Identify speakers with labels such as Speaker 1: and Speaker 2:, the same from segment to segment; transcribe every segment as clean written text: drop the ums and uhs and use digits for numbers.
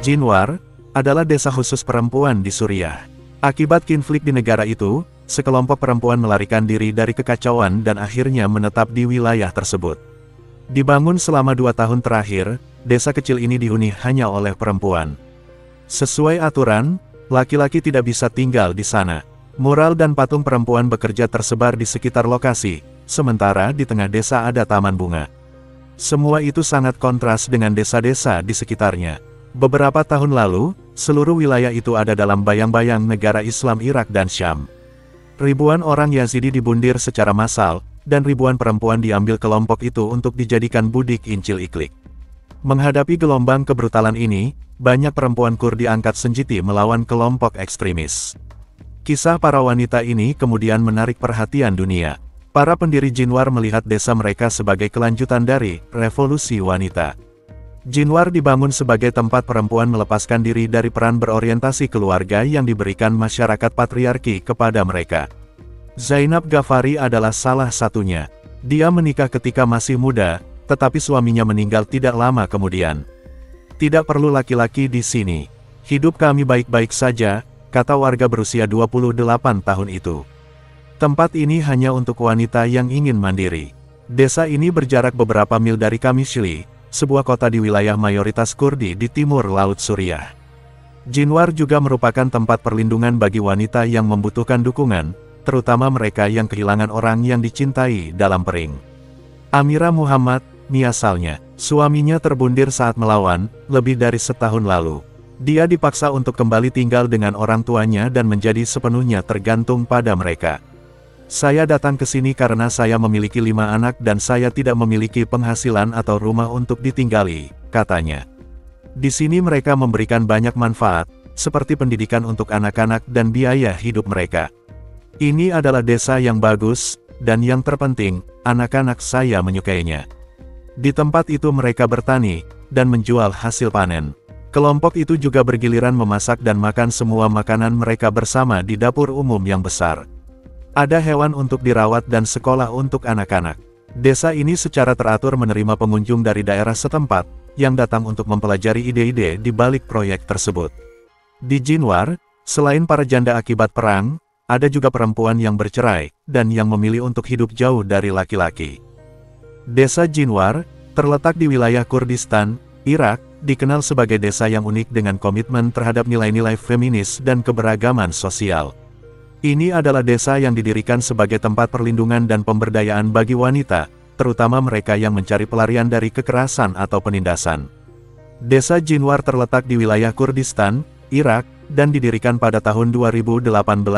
Speaker 1: Jinwar adalah desa khusus perempuan di Suriah. Akibat konflik di negara itu, sekelompok perempuan melarikan diri dari kekacauan dan akhirnya menetap di wilayah tersebut. Dibangun selama 2 tahun terakhir, desa kecil ini dihuni hanya oleh perempuan. Sesuai aturan, laki-laki tidak bisa tinggal di sana. Mural dan patung perempuan bekerja tersebar di sekitar lokasi, sementara di tengah desa ada taman bunga. Semua itu sangat kontras dengan desa-desa di sekitarnya. Beberapa tahun lalu, seluruh wilayah itu ada dalam bayang-bayang negara Islam Irak dan Syam. Ribuan orang Yazidi dibundir secara massal, dan ribuan perempuan diambil kelompok itu untuk dijadikan budik Injil Iklik. Menghadapi gelombang kebrutalan ini, banyak perempuan Kurdi angkat senjata melawan kelompok ekstremis. Kisah para wanita ini kemudian menarik perhatian dunia. Para pendiri Jinwar melihat desa mereka sebagai kelanjutan dari revolusi wanita. Jinwar dibangun sebagai tempat perempuan melepaskan diri dari peran berorientasi keluarga yang diberikan masyarakat patriarki kepada mereka. Zainab Ghafari adalah salah satunya. Dia menikah ketika masih muda, tetapi suaminya meninggal tidak lama kemudian. Tidak perlu laki-laki di sini. Hidup kami baik-baik saja, kata warga berusia 28 tahun itu. Tempat ini hanya untuk wanita yang ingin mandiri. Desa ini berjarak beberapa mil dari Kamishli, sebuah kota di wilayah mayoritas Kurdi di timur Laut Suriah. Jinwar juga merupakan tempat perlindungan bagi wanita yang membutuhkan dukungan, terutama mereka yang kehilangan orang yang dicintai dalam perang. Amira Muhammad, misalnya, suaminya terbundir saat melawan, lebih dari setahun lalu. Dia dipaksa untuk kembali tinggal dengan orang tuanya dan menjadi sepenuhnya tergantung pada mereka. Saya datang ke sini karena saya memiliki 5 anak dan saya tidak memiliki penghasilan atau rumah untuk ditinggali, katanya. Di sini mereka memberikan banyak manfaat, seperti pendidikan untuk anak-anak dan biaya hidup mereka. Ini adalah desa yang bagus, dan yang terpenting, anak-anak saya menyukainya. Di tempat itu mereka bertani, dan menjual hasil panen. Kelompok itu juga bergiliran memasak dan makan semua makanan mereka bersama di dapur umum yang besar. Ada hewan untuk dirawat dan sekolah untuk anak-anak. Desa ini secara teratur menerima pengunjung dari daerah setempat, yang datang untuk mempelajari ide-ide di balik proyek tersebut. Di Jinwar, selain para janda akibat perang, ada juga perempuan yang bercerai, dan yang memilih untuk hidup jauh dari laki-laki. Desa Jinwar, terletak di wilayah Kurdistan, Irak, dikenal sebagai desa yang unik dengan komitmen terhadap nilai-nilai feminis dan keberagaman sosial. Ini adalah desa yang didirikan sebagai tempat perlindungan dan pemberdayaan bagi wanita, terutama mereka yang mencari pelarian dari kekerasan atau penindasan. Desa Jinwar terletak di wilayah Kurdistan, Irak, dan didirikan pada tahun 2018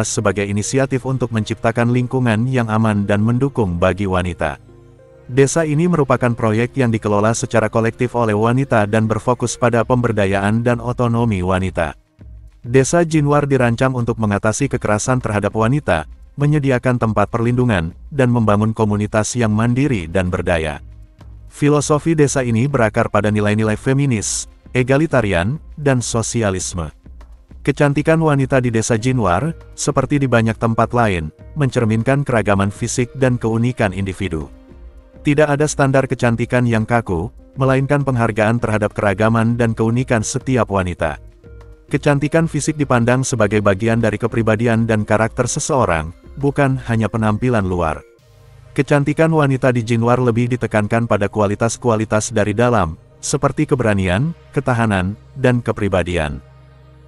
Speaker 1: sebagai inisiatif untuk menciptakan lingkungan yang aman dan mendukung bagi wanita. Desa ini merupakan proyek yang dikelola secara kolektif oleh wanita dan berfokus pada pemberdayaan dan otonomi wanita. Desa Jinwar dirancang untuk mengatasi kekerasan terhadap wanita, menyediakan tempat perlindungan, dan membangun komunitas yang mandiri dan berdaya. Filosofi desa ini berakar pada nilai-nilai feminis, egalitarian, dan sosialisme. Kecantikan wanita di desa Jinwar, seperti di banyak tempat lain, mencerminkan keragaman fisik dan keunikan individu. Tidak ada standar kecantikan yang kaku, melainkan penghargaan terhadap keragaman dan keunikan setiap wanita. Kecantikan fisik dipandang sebagai bagian dari kepribadian dan karakter seseorang, bukan hanya penampilan luar. Kecantikan wanita di Jinwar lebih ditekankan pada kualitas-kualitas dari dalam, seperti keberanian, ketahanan, dan kepribadian.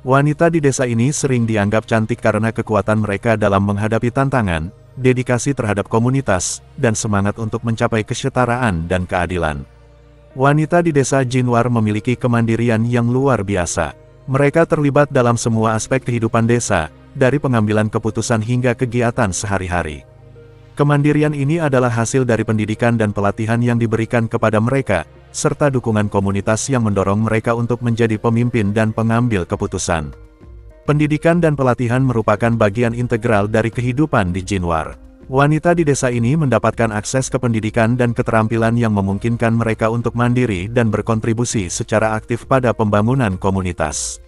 Speaker 1: Wanita di desa ini sering dianggap cantik karena kekuatan mereka dalam menghadapi tantangan, dedikasi terhadap komunitas, dan semangat untuk mencapai kesetaraan dan keadilan. Wanita di desa Jinwar memiliki kemandirian yang luar biasa. Mereka terlibat dalam semua aspek kehidupan desa, dari pengambilan keputusan hingga kegiatan sehari-hari. Kemandirian ini adalah hasil dari pendidikan dan pelatihan yang diberikan kepada mereka, serta dukungan komunitas yang mendorong mereka untuk menjadi pemimpin dan pengambil keputusan. Pendidikan dan pelatihan merupakan bagian integral dari kehidupan di Jinwar. Wanita di desa ini mendapatkan akses ke pendidikan dan keterampilan yang memungkinkan mereka untuk mandiri dan berkontribusi secara aktif pada pembangunan komunitas.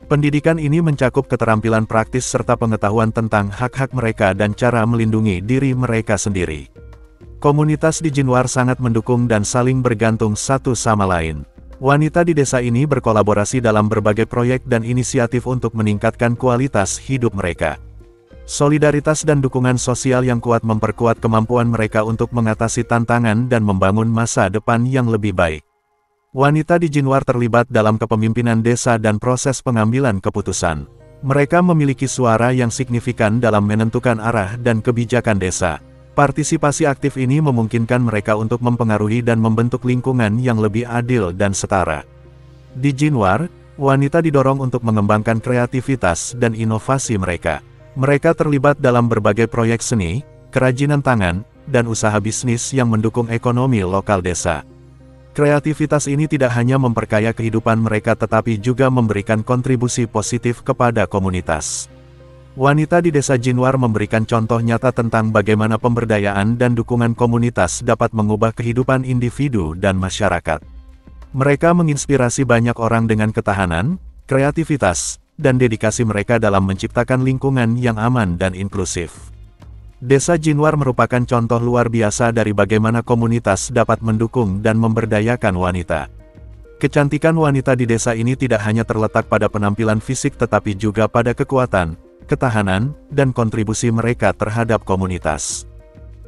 Speaker 1: Pendidikan ini mencakup keterampilan praktis serta pengetahuan tentang hak-hak mereka dan cara melindungi diri mereka sendiri. Komunitas di Jinwar sangat mendukung dan saling bergantung satu sama lain. Wanita di desa ini berkolaborasi dalam berbagai proyek dan inisiatif untuk meningkatkan kualitas hidup mereka. Solidaritas dan dukungan sosial yang kuat memperkuat kemampuan mereka untuk mengatasi tantangan dan membangun masa depan yang lebih baik. Wanita di Jinwar terlibat dalam kepemimpinan desa dan proses pengambilan keputusan. Mereka memiliki suara yang signifikan dalam menentukan arah dan kebijakan desa. Partisipasi aktif ini memungkinkan mereka untuk mempengaruhi dan membentuk lingkungan yang lebih adil dan setara. Di Jinwar, wanita didorong untuk mengembangkan kreativitas dan inovasi mereka. Mereka terlibat dalam berbagai proyek seni, kerajinan tangan, dan usaha bisnis yang mendukung ekonomi lokal desa. Kreativitas ini tidak hanya memperkaya kehidupan mereka tetapi juga memberikan kontribusi positif kepada komunitas. Wanita di desa Jinwar memberikan contoh nyata tentang bagaimana pemberdayaan dan dukungan komunitas dapat mengubah kehidupan individu dan masyarakat. Mereka menginspirasi banyak orang dengan ketahanan, kreativitas, dan dedikasi mereka dalam menciptakan lingkungan yang aman dan inklusif. Desa Jinwar merupakan contoh luar biasa dari bagaimana komunitas dapat mendukung dan memberdayakan wanita. Kecantikan wanita di desa ini tidak hanya terletak pada penampilan fisik tetapi juga pada kekuatan, ketahanan, dan kontribusi mereka terhadap komunitas.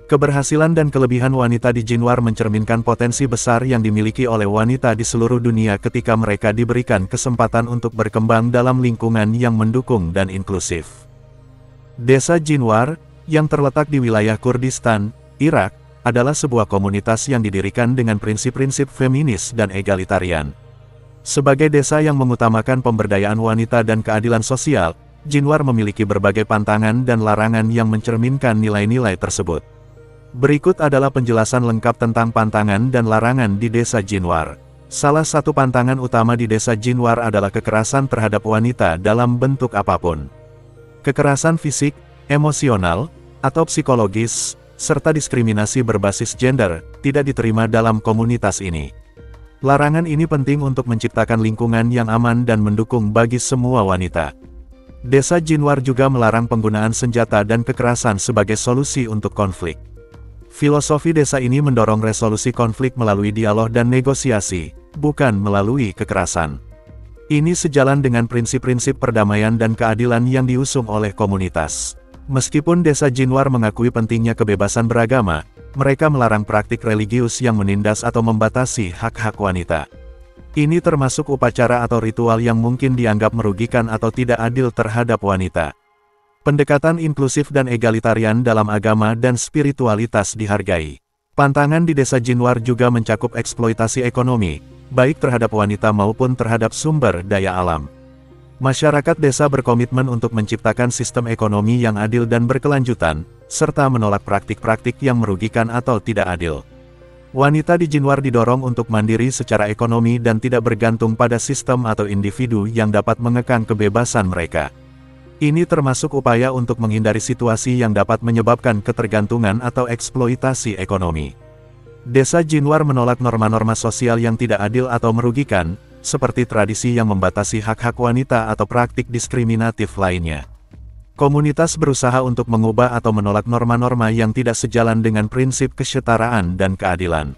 Speaker 1: Keberhasilan dan kelebihan wanita di Jinwar mencerminkan potensi besar yang dimiliki oleh wanita di seluruh dunia ketika mereka diberikan kesempatan untuk berkembang dalam lingkungan yang mendukung dan inklusif. Desa Jinwar, yang terletak di wilayah Kurdistan, Irak, adalah sebuah komunitas yang didirikan dengan prinsip-prinsip feminis dan egalitarian. Sebagai desa yang mengutamakan pemberdayaan wanita dan keadilan sosial, Jinwar memiliki berbagai pantangan dan larangan yang mencerminkan nilai-nilai tersebut. Berikut adalah penjelasan lengkap tentang pantangan dan larangan di desa Jinwar. Salah satu pantangan utama di desa Jinwar adalah kekerasan terhadap wanita dalam bentuk apapun. Kekerasan fisik, emosional, atau psikologis, serta diskriminasi berbasis gender, tidak diterima dalam komunitas ini. Larangan ini penting untuk menciptakan lingkungan yang aman dan mendukung bagi semua wanita. Desa Jinwar juga melarang penggunaan senjata dan kekerasan sebagai solusi untuk konflik. Filosofi desa ini mendorong resolusi konflik melalui dialog dan negosiasi, bukan melalui kekerasan. Ini sejalan dengan prinsip-prinsip perdamaian dan keadilan yang diusung oleh komunitas. Meskipun desa Jinwar mengakui pentingnya kebebasan beragama, mereka melarang praktik religius yang menindas atau membatasi hak-hak wanita. Ini termasuk upacara atau ritual yang mungkin dianggap merugikan atau tidak adil terhadap wanita. Pendekatan inklusif dan egalitarian dalam agama dan spiritualitas dihargai. Pantangan di desa Jinwar juga mencakup eksploitasi ekonomi, baik terhadap wanita maupun terhadap sumber daya alam. Masyarakat desa berkomitmen untuk menciptakan sistem ekonomi yang adil dan berkelanjutan, serta menolak praktik-praktik yang merugikan atau tidak adil. Wanita di Jinwar didorong untuk mandiri secara ekonomi dan tidak bergantung pada sistem atau individu yang dapat mengekang kebebasan mereka. Ini termasuk upaya untuk menghindari situasi yang dapat menyebabkan ketergantungan atau eksploitasi ekonomi. Desa Jinwar menolak norma-norma sosial yang tidak adil atau merugikan, seperti tradisi yang membatasi hak-hak wanita atau praktik diskriminatif lainnya. Komunitas berusaha untuk mengubah atau menolak norma-norma yang tidak sejalan dengan prinsip kesetaraan dan keadilan.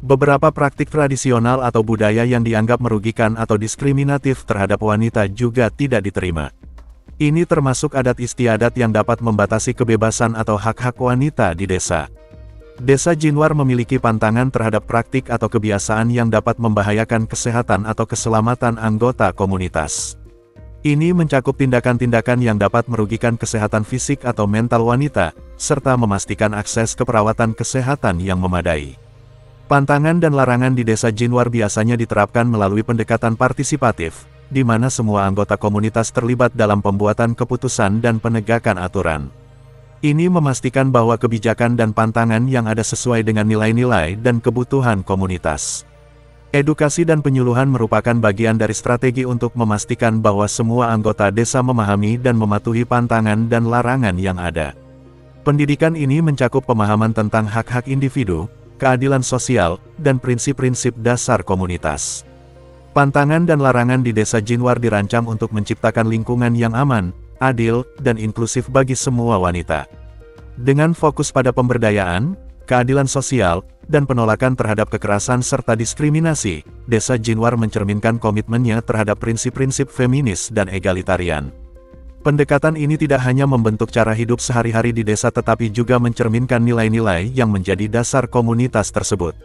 Speaker 1: Beberapa praktik tradisional atau budaya yang dianggap merugikan atau diskriminatif terhadap wanita juga tidak diterima. Ini termasuk adat istiadat yang dapat membatasi kebebasan atau hak-hak wanita di desa. Desa Jinwar memiliki pantangan terhadap praktik atau kebiasaan yang dapat membahayakan kesehatan atau keselamatan anggota komunitas. Ini mencakup tindakan-tindakan yang dapat merugikan kesehatan fisik atau mental wanita, serta memastikan akses ke perawatan kesehatan yang memadai. Pantangan dan larangan di desa Jinwar biasanya diterapkan melalui pendekatan partisipatif, di mana semua anggota komunitas terlibat dalam pembuatan keputusan dan penegakan aturan. Ini memastikan bahwa kebijakan dan pantangan yang ada sesuai dengan nilai-nilai dan kebutuhan komunitas. Edukasi dan penyuluhan merupakan bagian dari strategi untuk memastikan bahwa semua anggota desa memahami dan mematuhi pantangan dan larangan yang ada. Pendidikan ini mencakup pemahaman tentang hak-hak individu, keadilan sosial, dan prinsip-prinsip dasar komunitas. Pantangan dan larangan di desa Jinwar dirancang untuk menciptakan lingkungan yang aman, adil, dan inklusif bagi semua wanita. Dengan fokus pada pemberdayaan, keadilan sosial, dan penolakan terhadap kekerasan serta diskriminasi, Desa Jinwar mencerminkan komitmennya terhadap prinsip-prinsip feminis dan egalitarian. Pendekatan ini tidak hanya membentuk cara hidup sehari-hari di desa tetapi juga mencerminkan nilai-nilai yang menjadi dasar komunitas tersebut.